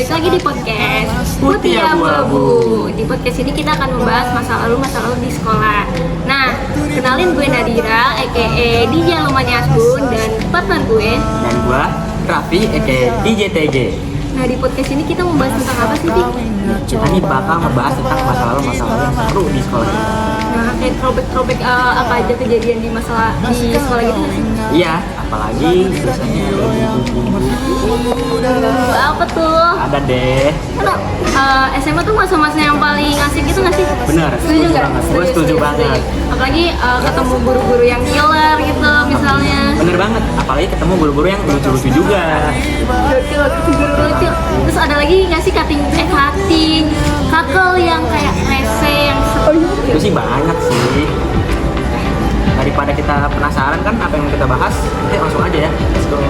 lagi di podcast Putih Abu-Abu. Di podcast ini kita akan membahas masa lalu di sekolah. Nah, kenalin gue Nadira, a.k.a. DJ Lumanya Asbun, dan partner gue. Dan gue Raffi, a.k.a. DJ TG. Nah, di podcast ini kita membahas tentang apa sih, Dik? Kita nih bakal membahas tentang masa lalu yang seru di sekolah kita. Nah, kayak throwback apa aja kejadian di sekolah gitu nggak sih? Iya, apalagi biasanya Apa tuh? ada deh. Kan SMA tuh masa-masa yang paling asik gitu nggak sih? Bener, Setuju nggak? banget. Gue setuju banget. Apalagi ketemu guru-guru yang killer gitu misalnya. Bener banget, apalagi ketemu guru-guru yang lucu-lucu juga. Lucu. Terus ada lagi nggak sih cutting, kakel yang kayak rese yang Itu sih banyak sih. Daripada kita penasaran kan apa yang kita bahas, langsung aja ya. Let's go.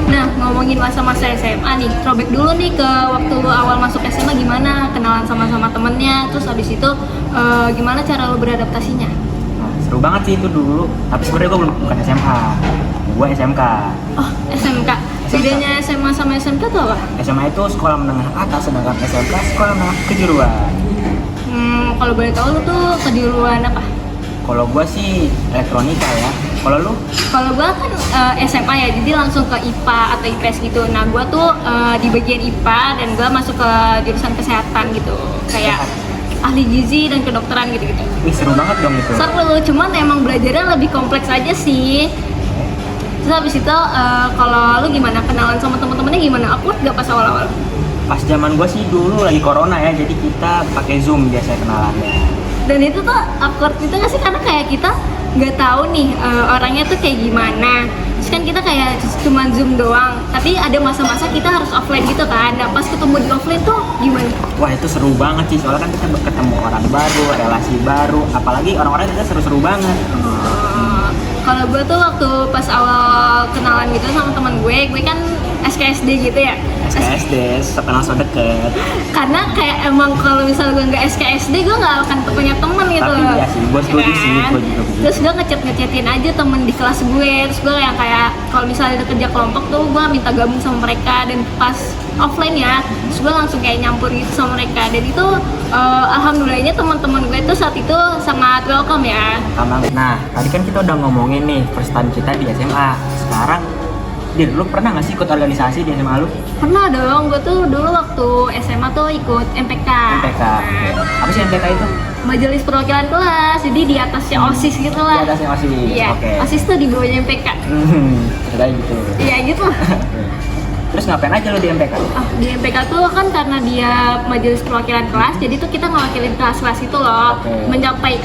Nah, ngomongin masa-masa SMA nih, throwback dulu nih ke waktu lu awal masuk SMA gimana, kenalan sama temennya, terus abis itu gimana cara lu beradaptasinya? Nah, seru banget sih itu dulu. Tapi sebenarnya gue bukan SMA, gue SMK. Oh, SMK. Bedanya SMA sama SMK tuh apa? SMA itu sekolah menengah atas, sedangkan SMK sekolah menengah kejuruan. Kalau boleh tahu lu tuh kejuruan apa? Kalau gue sih elektronika ya. Kalau lu? Kalau gue kan SMA ya, jadi langsung ke IPA atau IPS gitu. Nah, gue tuh di bagian IPA dan gue masuk ke jurusan kesehatan gitu, kayak ahli gizi dan kedokteran gitu-gitu. Wih, seru banget dong itu. Seru, cuman emang belajarnya lebih kompleks aja sih. Terus habis itu kalau lu gimana, kenalan sama temen-temennya gimana? Awkward gak pas awal-awal? Pas zaman gue sih dulu lagi corona ya, jadi kita pakai Zoom biasanya kenalannya. Dan itu tuh awkward gitu gak sih? Karena kayak kita nggak tahu nih orangnya tuh kayak gimana. Terus kan kita kayak cuma Zoom doang, tapi ada masa-masa kita harus offline gitu kan. Nah, pas ketemu di offline tuh gimana? Wah, itu seru banget sih, soalnya kan kita ketemu orang baru, relasi baru, apalagi orang-orang kita seru-seru banget. Kalau gue tuh waktu pas awal kenalan gitu sama teman gue kan SKSD gitu ya. SKSD, kenal so deket. Karena kayak emang kalau misalnya gue nggak SKSD gue nggak akan punya teman gitu. Tapi iya sih, gue setuju sih, gue juga. Terus gue ngechatin aja temen di kelas gue. Terus gue kayak kalau misalnya ada kerja kelompok tuh gue minta gabung sama mereka. Dan pas offline ya, terus gue langsung kayak nyampur gitu sama mereka. Dan itu alhamdulillahnya teman-teman gue tuh saat itu sangat welcome ya. Nah, tadi kan kita udah ngomongin nih first time kita di SMA. Sekarang Dir, lu pernah gak sih ikut organisasi di SMA lu? Pernah dong, gue tuh dulu waktu SMA tuh ikut MPK. MPK. Apa sih MPK itu? Majelis Perwakilan Kelas, jadi di atasnya OSIS gitu lah. Di atasnya OSIS, Iya, oke. OSIS tuh di bawahnya MPK. Kayak gitu. Iya gitu. Terus ngapain aja lu di MPK? Di MPK tuh kan karena dia Majelis Perwakilan Kelas, jadi tuh kita ngewakilin kelas-kelas itu loh. Oke.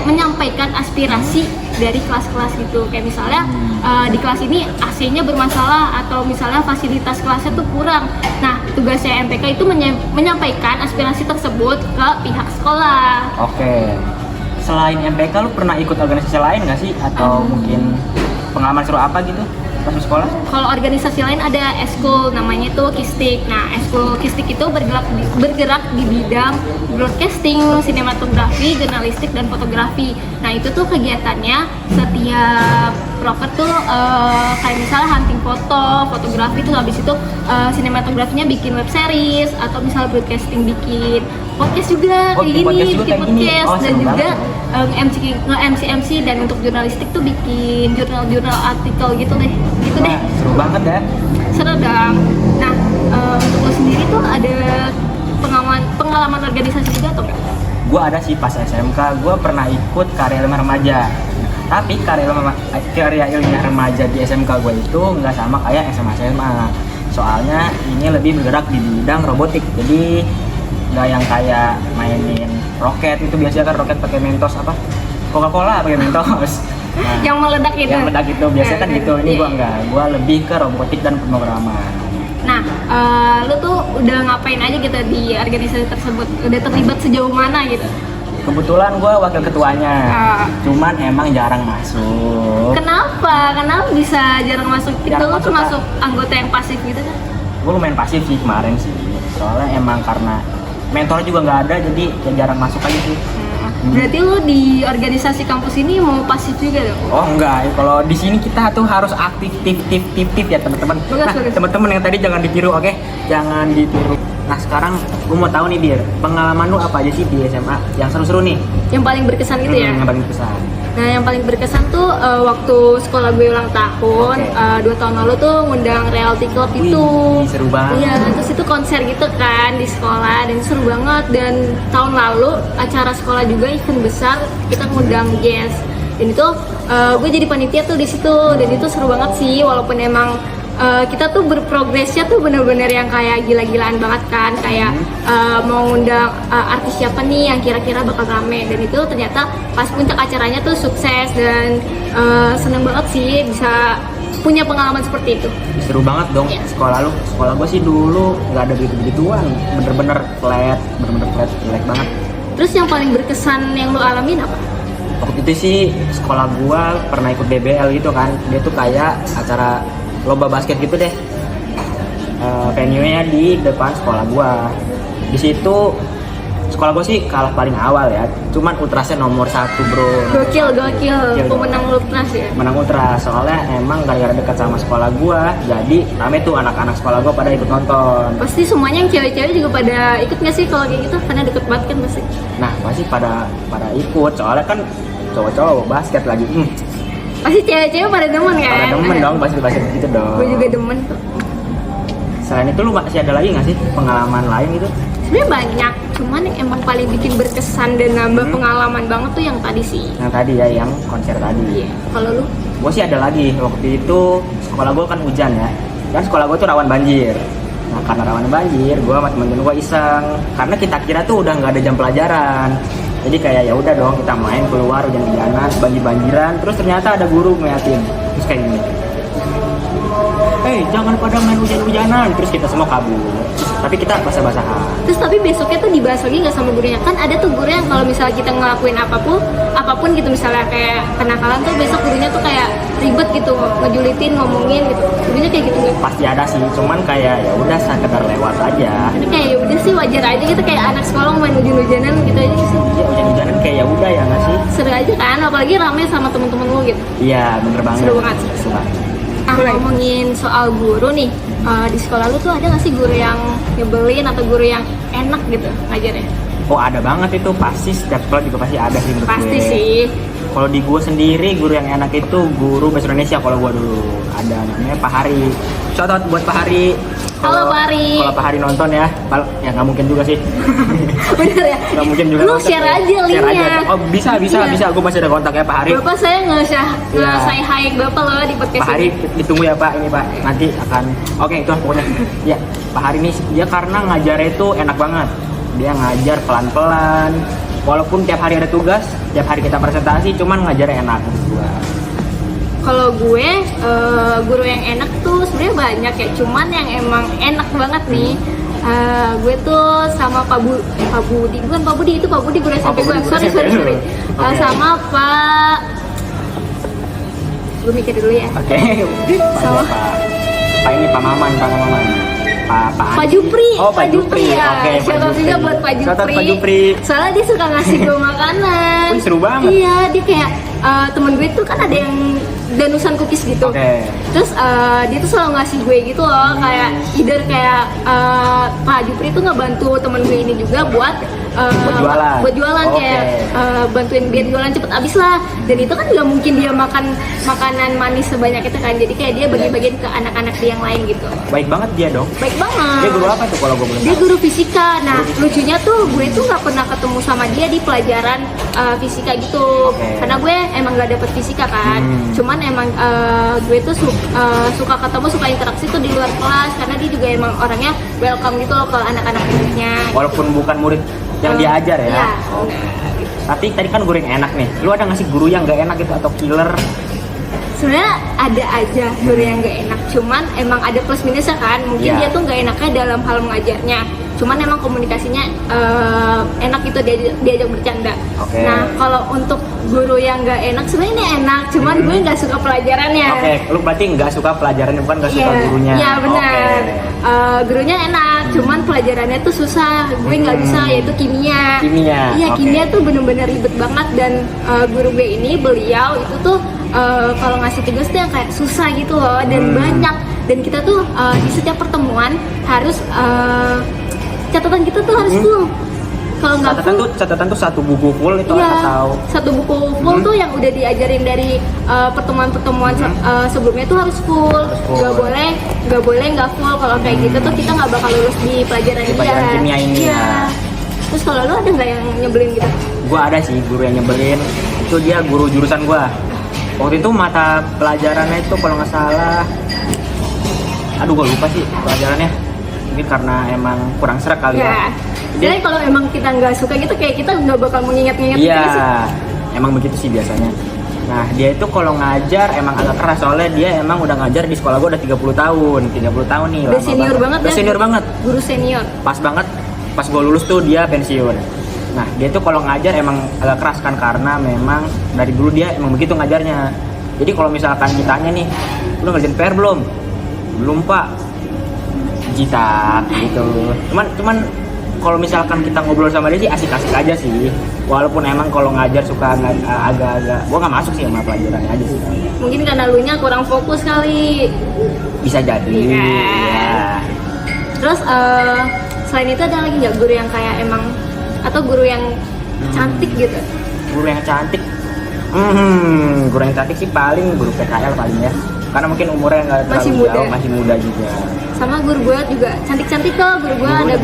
Menyampaikan aspirasi dari kelas-kelas gitu. Kayak misalnya di kelas ini AC-nya bermasalah atau misalnya fasilitas kelasnya tuh kurang. Nah, tugasnya MPK itu menyampaikan aspirasi tersebut ke pihak sekolah. Oke. Selain MPK lu pernah ikut organisasi lain nggak sih? Atau mungkin pengalaman seru apa gitu pas di sekolah? Kalau organisasi lain ada eskul, namanya itu Kistik. Nah, eskul Kistik itu bergerak di bidang broadcasting, sinematografi, jurnalistik, dan fotografi. Nah, itu tuh kegiatannya setiap proker tuh kayak misalnya hunting foto, fotografi tuh habis itu sinematografinya bikin web series atau misalnya broadcasting bikin podcast juga kayak gini, bikin podcast dan juga nge-MC dan untuk jurnalistik tuh bikin jurnal artikel gitu deh. Seru banget ya. Seru dong. Nah, untuk lo sendiri tuh ada pengalaman organisasi juga atau enggak? Gue ada sih pas SMK, gue pernah ikut karya ilmiah remaja. Tapi karya ilmiah remaja di SMK gue itu nggak sama kayak SMA. Soalnya ini lebih bergerak di bidang robotik. Jadi nggak yang kayak mainin roket, itu biasanya kan roket pakai Mentos apa? Coca-Cola pakai Mentos. Nah, yang meledak gitu. Yang meledak itu biasanya kan gitu. Ini gue enggak. Gue lebih ke robotik dan pemrograman. Nah, lu tuh udah ngapain aja gitu di organisasi tersebut? Udah terlibat sejauh mana gitu? Kebetulan gue wakil ketuanya, cuman emang jarang masuk. Kenapa? Kenapa bisa jarang masuk? Itu lu termasuk anggota yang pasif gitu kan? Gue lumayan pasif sih kemarin sih. Soalnya emang karena mentor juga nggak ada, jadi ya jarang masuk aja sih. Berarti lu di organisasi kampus ini mau pasif juga dong? Oh enggak, kalau di sini kita tuh harus aktif ya teman-teman. Nah, teman-teman yang tadi jangan ditiru, oke? Jangan ditiru. Nah sekarang gue mau tahu nih Bir, pengalaman lu apa aja sih di SMA yang seru-seru nih? Yang paling berkesan gitu ya. Yang paling berkesan. Nah, yang paling berkesan tuh waktu sekolah gue ulang tahun, Oke. 2 tahun lalu tuh ngundang Realty Club itu. Wih, seru banget. Iya, terus itu konser gitu kan di sekolah dan seru banget. Dan tahun lalu acara sekolah juga event besar kita ngundang guest. Dan itu gue jadi panitia tuh di situ dan itu seru banget sih walaupun emang kita tuh berprogresnya tuh bener-bener yang kayak gila-gilaan banget kan kayak mau ngundang artis siapa nih yang kira-kira bakal rame dan itu ternyata pas puncak acaranya tuh sukses dan seneng banget sih bisa punya pengalaman seperti itu. Seru banget dong sekolah lu. Sekolah gue sih dulu nggak ada begitu-begituan, bener-bener flat, jelek banget. Terus yang paling berkesan yang lo alamin apa? Waktu itu sih sekolah gua pernah ikut DBL gitu kan, dia tuh kayak acara lomba basket gitu deh. Venue-nya di depan sekolah gua. Di situ sekolah gua sih kalah paling awal ya, cuman ultrasnya nomor 1 bro. Gokil, Gokil. pemenang ultras ya? Menang ultras, soalnya emang gara-gara dekat sama sekolah gua, jadi rame tuh anak-anak sekolah gua pada ikut nonton. Pasti semuanya yang cewek-cewek juga pada ikut nggak sih kalau kayak gitu? Karena deket banget kan pasti. Nah pasti pada ikut, soalnya kan cowok-cowok basket lagi. Pasti cewek-cewek pada demen kan? Pada demen dong, pasti basket gitu dong. Gue juga demen tuh. Selain itu lu masih ada lagi nggak sih pengalaman lain gitu? Sebenarnya banyak, cuman yang emang paling bikin berkesan dan nambah pengalaman banget tuh yang tadi sih. Yang tadi ya, yang konser tadi. Iya. Kalau lu? Gue sih ada lagi, waktu itu sekolah gue kan hujan ya, dan sekolah gue tuh rawan banjir. Nah karena rawan banjir, gue sama temen-temen gue iseng, karena kita kira tuh udah nggak ada jam pelajaran. Jadi kayak ya udah dong kita main keluar hujan-hujanan, banjir-banjiran, terus ternyata ada guru ngeliatin, terus kayak gini. Jangan pada main hujan-hujanan, terus kita semua kabur. Tapi kita basah-basahan. Terus tapi besoknya tuh dibahas lagi nggak sama gurunya? Kan ada tuh guru yang kalau misalnya kita ngelakuin apapun gitu misalnya kayak kenakalan tuh besok gurunya tuh kayak ribet gitu, ngejulitin, ngomongin gitu. Gurunya kayak gitu nggak? Pasti ada sih, cuman kayak ya udah sekedar lewat aja. Tapi kayak ya udah sih wajar aja gitu kayak anak sekolah main hujan-hujanan gitu aja sih. Ya hujan-hujanan kayak ya udah ya nggak sih? Seru aja kan, apalagi rame sama temen-temen lu gitu. Iya bener banget. Seru banget sih. Seru banget. Ngomongin soal guru nih, di sekolah lu tuh ada nggak sih guru yang nyebelin atau guru yang enak gitu ngajarnya? Oh ada banget itu, pasti setiap sekolah juga pasti ada sih menurut Pasti gue. sih. Kalau di gue sendiri guru yang enak itu guru bahasa Indonesia kalau gue dulu ada namanya Pak Hari. Shout out buat Pak Hari. Halo Pak Hari. Kalau Pak Hari nonton ya nggak mungkin juga sih. Bener ya? Nggak mungkin juga. Lu nonton share ya. aja linknya. Oh bisa. Iya. Gue masih ada kontaknya Pak Hari. Bapak saya nggak Iya. say hi Bapak loh di podcast Pak Hari ini. ditunggu ya Pak, ini Pak nanti akan oke itu pokoknya ya Pak Hari ini dia karena ngajarnya itu enak banget, dia ngajar pelan-pelan walaupun tiap hari ada tugas, tiap hari kita presentasi, cuman ngajarnya enak menurut gua. Kalau gue guru yang enak tuh sebenarnya banyak ya, cuman yang emang enak banget nih. Gue tuh sama Pak Budi, bukan Pak Budi, itu Pak Budi guru SMP gue. Sorry. Oke. Sama Pak, gue mikir dulu ya. Oke. Sama Pak ini Pak Maman. Pak Jupri. Oh, Pak Jupri. ya. Oke, Pak Shout out Jupri. juga buat Pak Shout out Jupri. Pak Jupri. Soalnya dia suka ngasih gue makanan. Wih, seru banget. Iya, dia kayak temen gue tuh kan ada yang danusan cookies gitu. Oke. Terus dia tuh selalu ngasih gue gitu loh, kayak either kayak Pak Jupri tuh ngebantu temen gue ini juga buat Buat jualan. Oke. kayak bantuin biar jualan cepet habis lah. Dan itu kan nggak mungkin dia makan makanan manis sebanyak itu kan, jadi kayak dia bagi-bagiin ke anak-anak dia yang lain gitu. Baik banget dia dong. Baik banget. Dia guru apa tuh kalau gue boleh Dia tahu? guru fisika. Nah, lucunya tuh gue tuh nggak pernah ketemu sama dia di pelajaran fisika gitu. Oke. Karena gue emang nggak dapet fisika kan. Cuman emang gue tuh suka ketemu, suka interaksi tuh di luar kelas karena dia juga emang orangnya welcome gitu loh ke anak-anak muridnya. Walaupun bukan murid yang diajar ya. Iya. Oke. Tapi tadi kan guru yang enak nih. Lu ada nggak sih guru yang nggak enak gitu atau killer? Sebenarnya ada aja guru yang nggak enak, cuman emang ada plus minusnya kan. Mungkin Iya. dia tuh nggak enaknya dalam hal mengajarnya, cuman emang komunikasinya enak gitu, diajak bercanda. Oke. Nah kalau untuk guru yang nggak enak, sebenarnya ini enak, cuman gue nggak suka pelajarannya. Oke, lu berarti nggak suka pelajarannya bukan nggak suka Iya, gurunya? iya benar. Oke. Gurunya enak, cuman pelajarannya tuh susah. Gue nggak bisa, yaitu kimia. Kimia, Iya, oke. kimia tuh bener-bener ribet banget dan guru gue ini beliau itu tuh kalau ngasih tugas tuh yang kayak susah gitu loh dan banyak, dan kita tuh di setiap pertemuan harus catatan kita tuh harus full. Kalau nggak full, catatan tuh satu buku full itu iya, atau satu buku full tuh yang udah diajarin dari pertemuan-pertemuan sebelumnya tuh harus full. Nggak boleh nggak full. Kalau kayak gitu tuh kita nggak bakal lulus di pelajaran Di pelajaran kimia ini Iya. ya. Terus kalau lu ada nggak yang nyebelin gitu? Gua ada sih guru yang nyebelin. Itu dia guru jurusan gua. Waktu itu mata pelajarannya itu kalau nggak salah, aduh gua lupa sih pelajarannya. Mungkin karena emang kurang serak kali ya. Jadi kalau emang kita nggak suka gitu, kayak kita nggak bakal mengingat-ingat gitu Iya, sih. emang begitu sih biasanya. Nah, dia itu kalau ngajar emang agak keras, soalnya dia emang udah ngajar di sekolah gua udah 30 tahun. 30 tahun nih, Udah lama senior banget Udah ya. senior banget. Guru senior. Pas banget, pas gua lulus tuh dia pensiun. Nah, dia tuh kalau ngajar emang agak keras kan, karena memang dari dulu dia emang begitu ngajarnya. Jadi kalau misalkan ditanya nih, lu ngerjain PR belum? Belum, Pak. Jitak gitu. Cuman kalau misalkan kita ngobrol sama dia sih asik-asik aja sih. Walaupun emang kalau ngajar suka agak-agak, gua nggak masuk sih sama pelajarannya aja sih. Mungkin karena lu nya kurang fokus kali. Bisa jadi. Iya. Ya. Terus selain itu ada lagi nggak guru yang kayak emang, atau guru yang cantik gitu? Guru yang cantik. Guru yang cantik sih paling guru PKL paling ya. Karena mungkin umurnya nggak terlalu Masih muda. jauh, masih muda juga. Sama guru gue juga cantik-cantik kok. Guru gue ada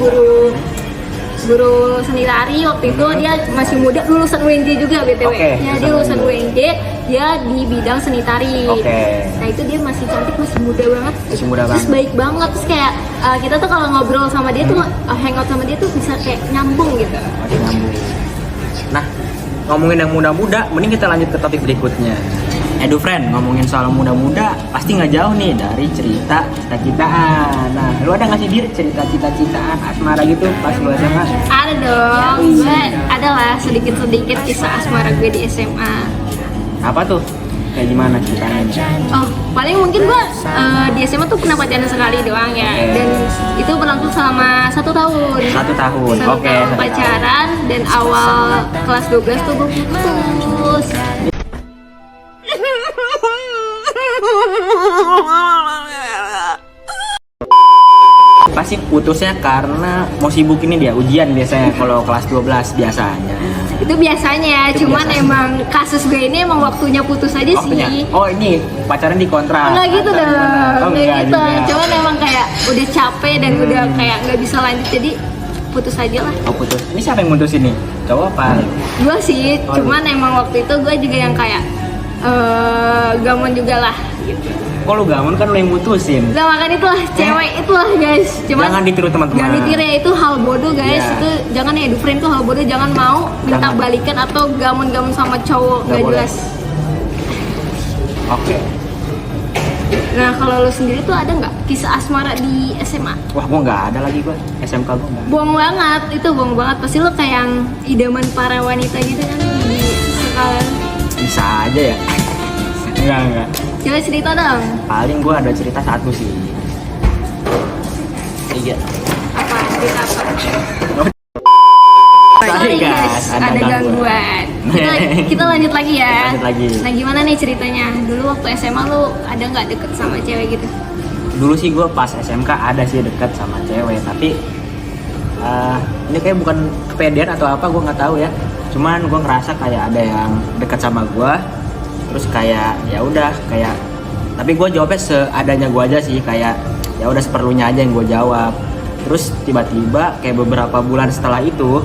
guru seni tari, waktu itu dia masih muda, lulusan UNJ juga BTW. Oke, Ya dia lulusan UNJ, dia di bidang seni tari. Oke. Nah itu dia masih cantik, masih muda banget. Masih muda Terus banget. baik banget. Terus kayak kita tuh kalau ngobrol sama dia tuh, hangout sama dia tuh bisa kayak nyambung gitu. Masih nyambung. Nah, ngomongin yang muda-muda, mending kita lanjut ke topik berikutnya. Edu friend, ngomongin soal muda-muda, pasti nggak jauh nih dari cerita cita-citaan. Nah, lu ada nggak sih Dir cerita cita-citaan asmara gitu pas lu SMA? Ada dong, gue adalah sedikit-sedikit kisah asmara gue di SMA. Apa tuh? Kayak gimana ceritanya? Oh, paling mungkin gue di SMA tuh pernah pacaran sekali doang ya. Oke. Dan itu berlangsung selama 1 tahun. 1 tahun, Satu oke. tahun 1 tahun. pacaran, dan awal kelas 12 tuh gue putus. Pasti putusnya karena mau sibuk ini dia ujian biasanya kalau kelas 12 biasanya. Itu biasanya, Itu cuman biasanya. emang kasus gue ini emang waktunya putus aja Waktunya. sih. Oh, ini pacaran di kontrak. Enggak gitu Atau dong, gimana? Oh, enggak enggak gitu. juga. Cuman emang kayak udah capek dan udah kayak nggak bisa lanjut, jadi putus aja lah. Oh, putus. Ini siapa yang mutusin nih? Cowok apa? Gue sih, Oh, cuman emang waktu itu gue juga yang kayak gamon juga lah gitu. Kok lu gamon kan lu yang mutusin? Nah makanya itulah, cewek itulah guys. Cuman Jangan ditiru teman-teman. jangan ditiru ya, itu hal bodoh guys. Iya. Itu jangan ya, edu friend tuh hal bodoh. Jangan mau minta Jangan. balikan atau gamon-gamon sama cowok Nggak nggak boleh. jelas. Oke. Nah kalau lu sendiri tuh ada nggak kisah asmara di SMA? Wah, gua nggak ada lagi gua. SMK gua nggak. Bohong banget, itu bohong banget. Pasti lu kayak yang idaman para wanita gitu kan di sekolah. Bisa aja ya. Enggak. Coba cerita dong. Paling gua ada cerita satu sih. Iya. Apa cerita apa? Sorry guys, ada gangguan. Kita lanjut lagi ya. Lanjut lagi. Nah gimana nih ceritanya? Dulu waktu SMA lu ada nggak deket sama cewek gitu? Dulu sih gua pas SMK ada sih dekat sama cewek, tapi ini kayak bukan kepedean atau apa, gua nggak tahu ya. Cuman gua ngerasa kayak ada yang dekat sama gua, terus kayak ya udah kayak, tapi gua jawabnya seadanya gua aja sih, kayak ya udah seperlunya aja yang gua jawab. Terus tiba-tiba kayak beberapa bulan setelah itu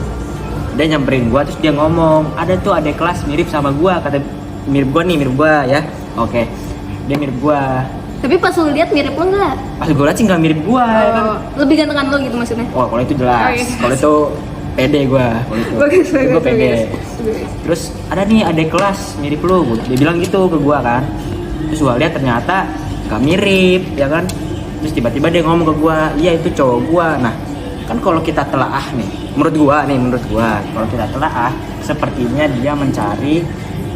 dia nyamperin gua, terus dia ngomong ada tuh adik kelas mirip sama gua, kata mirip gua ya. Oke, dia mirip gua. Tapi pas lu lihat mirip lu nggak? Pas gue liat sih nggak mirip gua ya kan. Lebih gantengan lu gitu maksudnya? Wah, kalau itu jelas. Oh, iya. Kalau itu pede gua. Kalau itu. Bagus, Gua pede. bagus. Terus ada nih adik kelas mirip lu. Dia bilang gitu ke gua kan. Terus gua lihat ternyata gak mirip, ya kan. Terus tiba-tiba dia ngomong ke gua, iya itu cowok gua. Nah, kan kalau kita telaah nih, menurut gua, kalau kita telaah, sepertinya dia mencari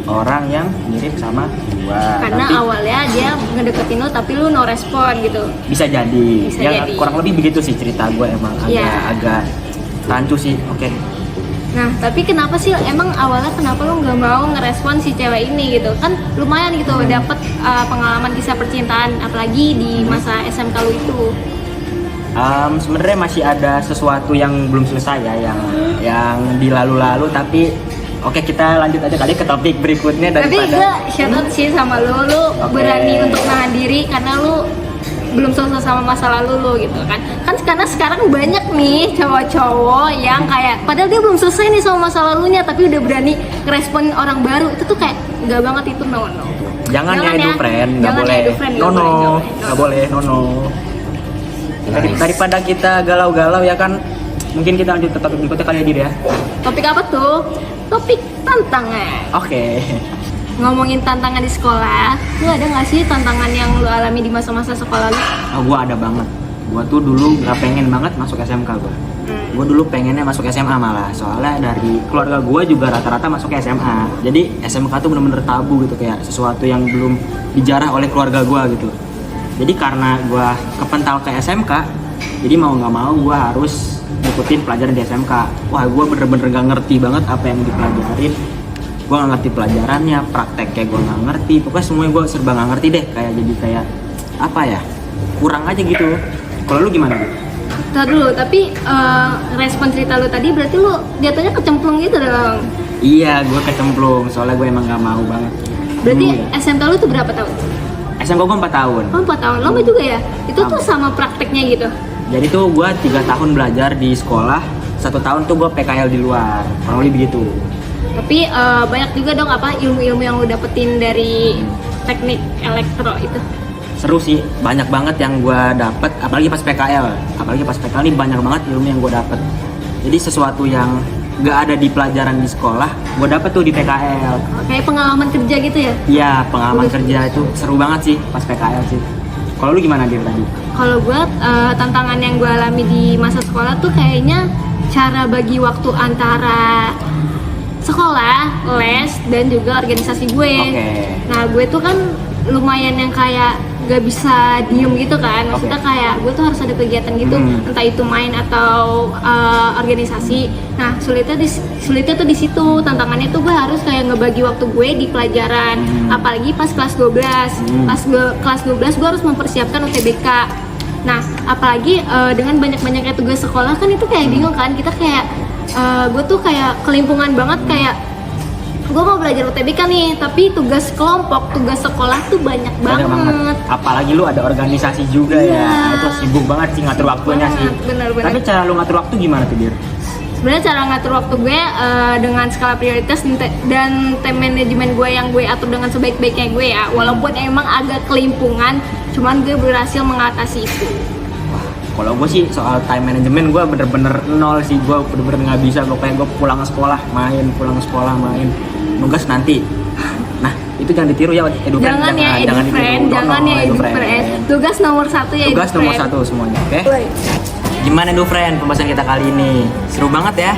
orang yang mirip sama gua. Karena Tapi awalnya dia ngedeketin lu tapi lu no respon gitu. bisa jadi. Bisa Ya jadi. kurang lebih begitu sih cerita gua, emang Iya. agak rancu sih. Oke. Nah, tapi kenapa sih emang awalnya kenapa lu nggak mau ngerespon si cewek ini gitu? Kan lumayan gitu dapet pengalaman kisah percintaan, apalagi di masa SMK lu itu. Sebenarnya masih ada sesuatu yang belum selesai ya, yang di lalu-lalu, tapi oke, kita lanjut aja kali ke topik berikutnya. Tapi daripada gue shout out sih sama lu Oke. berani untuk nahan diri karena lu belum selesai sama masa lalu lu gitu kan. Kan karena sekarang banyak nih cowok-cowok yang kayak padahal dia belum selesai nih sama masa lalunya tapi udah berani ngerespon orang baru. Itu tuh kayak enggak banget, itu no. Jangan ya edu friend, nggak Jangan boleh. edu friend, Nggak boleh, no. Daripada kita galau-galau ya kan, mungkin kita lanjut ke topik berikutnya kali ya Dir ya. Topik apa tuh? Topik tantangan. Oke. Ngomongin tantangan di sekolah, lu ada nggak sih tantangan yang lu alami di masa-masa sekolah lu? Gua ada banget. Gua tuh dulu nggak pengen banget masuk SMK gua. Gue dulu pengennya masuk SMA malah, soalnya dari keluarga gue juga rata-rata masuk ke SMA. Jadi SMK tuh bener-bener tabu gitu, kayak sesuatu yang belum dijarah oleh keluarga gue gitu. Jadi karena gue kepental ke SMK, jadi mau nggak mau gue harus ngikutin pelajaran di SMK. Wah, gue bener-bener gak ngerti banget apa yang dipelajarin. Gue gak ngerti pelajarannya, prakteknya gue gak ngerti. Pokoknya semuanya gue serba gak ngerti deh, kayak apa ya, kurang aja gitu. Kalau lu gimana gitu? Ntar dulu, tapi respon cerita lu tadi berarti lu jatuhnya kecemplung gitu dong. Iya, gue kecemplung, soalnya gue emang gak mau banget. Berarti Dulu ya. SMK lu tuh berapa tahun? SMK gue 4 tahun. Oh 4 tahun, lama juga ya? Itu tuh sama prakteknya gitu? Jadi tuh gue 3 tahun belajar di sekolah, 1 tahun tuh gue PKL di luar, kurang lebih begitu. Tapi banyak juga dong apa ilmu-ilmu yang lu dapetin dari teknik elektro itu? Seru sih, banyak banget yang gue dapet, apalagi pas PKL ini banyak banget ilmu yang gue dapet. Jadi sesuatu yang gak ada di pelajaran di sekolah, gue dapet tuh di PKL. Kayak pengalaman kerja gitu ya? Iya, pengalaman kerja itu seru banget sih pas PKL sih. Kalau lu gimana Dir tadi? Kalau gue tantangan yang gue alami di masa sekolah tuh kayaknya cara bagi waktu antara sekolah, les, dan juga organisasi gue. Oke. Nah gue tuh kan lumayan yang kayak gak bisa diem gitu kan, maksudnya Oke. kayak gue tuh harus ada kegiatan gitu, entah itu main atau organisasi. Nah sulitnya tuh di situ, tantangannya tuh gue harus kayak ngebagi waktu gue di pelajaran, apalagi pas kelas 12. Kelas 12 gue harus mempersiapkan UTBK. Nah apalagi dengan banyak-banyaknya tugas sekolah kan itu kayak bingung kan, kita kayak gue tuh kayak kelimpungan banget, kayak gue mau belajar UTBK nih, tapi tugas kelompok, tugas sekolah tuh banyak banget. Apalagi lu ada organisasi juga Iya. ya, itu sibuk banget sih ngatur waktunya sih. Bener. Tapi cara lu ngatur waktu gimana tuh Dir? Sebenarnya cara ngatur waktu gue dengan skala prioritas dan time management gue yang gue atur dengan sebaik-baiknya gue ya. Walaupun emang agak kelimpungan, cuman gue berhasil mengatasi itu. Kalau gue sih soal time management gue bener-bener nol sih, gue bener-bener nggak bisa. Gue kayak gue pulang sekolah main, nugas nanti. Nah itu jangan ditiru ya edu friend. Jangan ya edu friend. Tugas nomor 1 ya edu Tugas nomor friend. 1 semuanya, oke? Gimana edu friend pembahasan kita kali ini? Seru banget ya?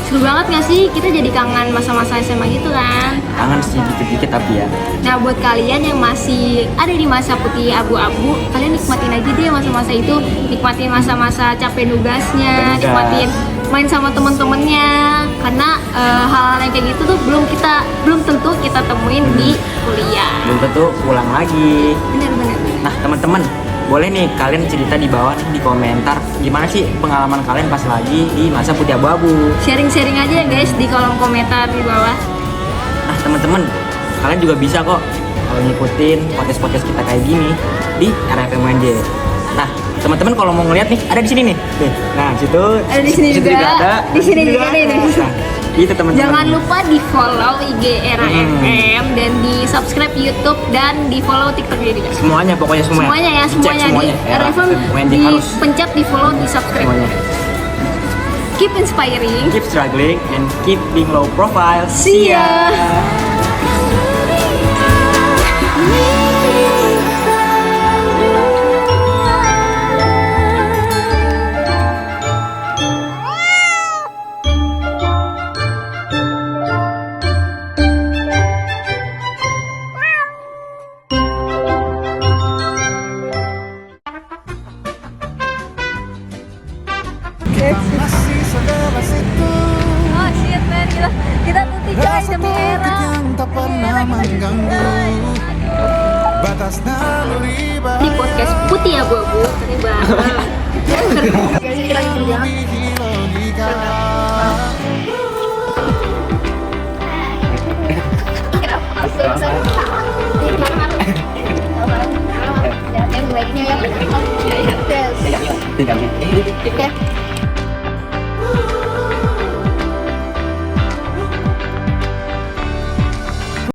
Seru banget gak sih? Kita jadi kangen masa-masa SMA gitu kan. Kangen sih dikit-dikit tapi ya. Nah buat kalian yang masih ada di masa putih abu-abu, kalian nikmatin aja deh masa-masa itu. Nikmatin masa-masa capek nugasnya, Nugas. nikmatin main sama temen-temennya. Karena hal-hal yang kayak gitu tuh belum tentu kita temuin di kuliah. Belum tentu pulang lagi. Bener. Nah teman-teman, boleh nih kalian cerita di bawah nih, di komentar gimana sih pengalaman kalian pas lagi di masa putih abu-abu. Sharing-sharing aja ya guys di kolom komentar di bawah. Nah teman-teman, kalian juga bisa kok kalau ngikutin podcast kita kayak gini di RFMNJ. Nah teman-teman kalau mau ngeliat nih, ada di sini nih. Nah situ. Ada di sini juga. ada. Di sini juga nih. Nah, itu teman-teman. Jangan lupa di follow IG RFM dan di subscribe YouTube dan di follow TikTok juga. Semuanya pokoknya semuanya. Semuanya Cek di RFM di harus dipencet, di follow, di subscribe. semuanya. Keep inspiring. Keep struggling and keep being low profile. See ya. Oh shit man, kita tuti coy demi era. yang tak pernah mengganggu batas naluri Di podcast Putih Abu-Abu, terima. Kita lagi dulu ya. logika. Yang baiknya ya. Yes. Oke.